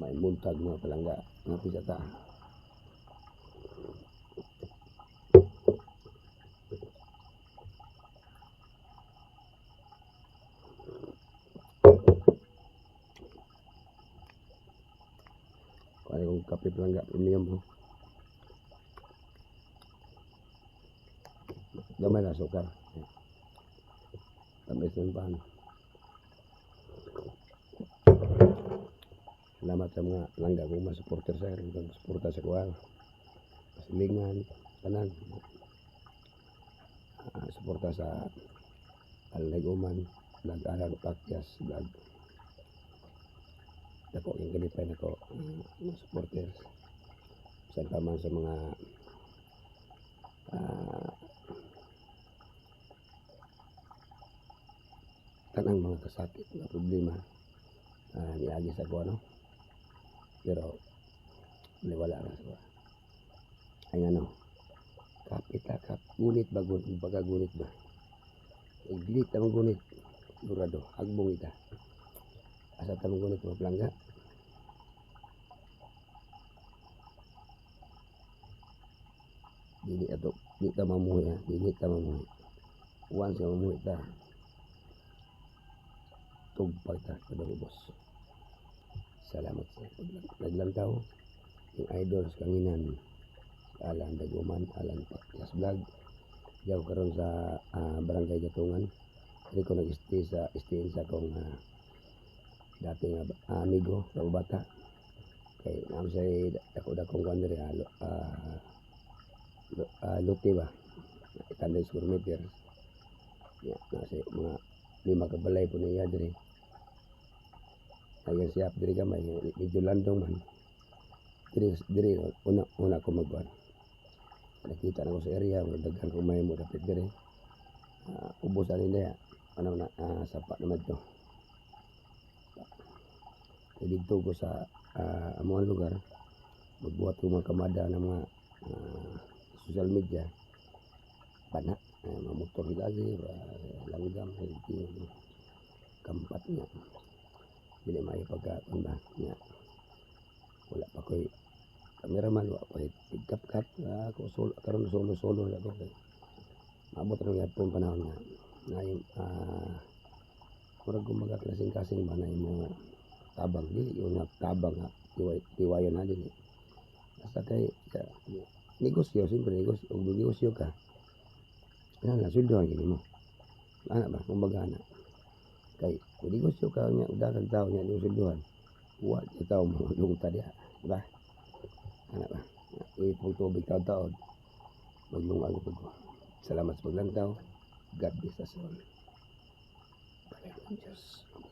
may muntag mga palangga nga pisata. Kaya kung kape palangga premium mo. Gamay na sukar. Tamis ng pan. Salamat sa mga langga kung masuporter sa akin. Kung suporta sa kuwang. Pasilingan. Tanan. Suporta sa Alneguman. Nag-aral pakyas. Dako yung ganipay na ko. Mga supporters. Sa taman sa mga tanang mga kasakit na problema niagi sa ko, no? Pero wala na sa ko. Ay ano, kapit kap gunit ba gunit ba? Iglit ang gunit, sigurado, hagbong ita. Asa tamang gunit mga pelangga. Dili ato, di ta mamuhi ha, dili ta mamuhi. Once ka mamuhi ta, tugpag ta kada ubos. Salamat sa naglantaw yung idol sa kanginan Alan Daguman, Alan Pakyas Vlog. Diyaw karon sa barangay Gatungan. Dili ko nag-stay sa akong dating amigo sa bata. Kay naam say dako-dakong kuan diri lote ba. 100 square meter. Ya, nasa mga 5 kabalay po niya diri. Ayan siya diri gamay medyo landong man. Diri una ko magkuan. Nakita na ko sa area daghan ko may mo dapit diri. Ubos ani niya. Ano na sapa naman to. Dito ko sa among lugar magbuhat ko mga kamada ng mga social media. Bana mga motor lagi langgam kampat niya. Dili may pagkaon ba niya. Wala pa ko'y cameraman, wala pa tigkap-kap. Ako karon solo na ako. Maabot rin yapon panahon na yung murag gumaga kasing-kasing ba na yung tabang. Dili yung tabang nga tiwayon na din. Basta kay negosyo, siyempre negosyo ka. Yan na, suldo ang gini mo. Ano ba, kumbaga na. Kay kung negosyo ka niya, udagang tao niya, yung sulduhan. Huwag yung tao malungta diya. Diba? Ano ba? Ipong tubig taon-taon. Maglungag ko. Salamat sa paglantaw. God bless us all. Balik ng Diyos. Ang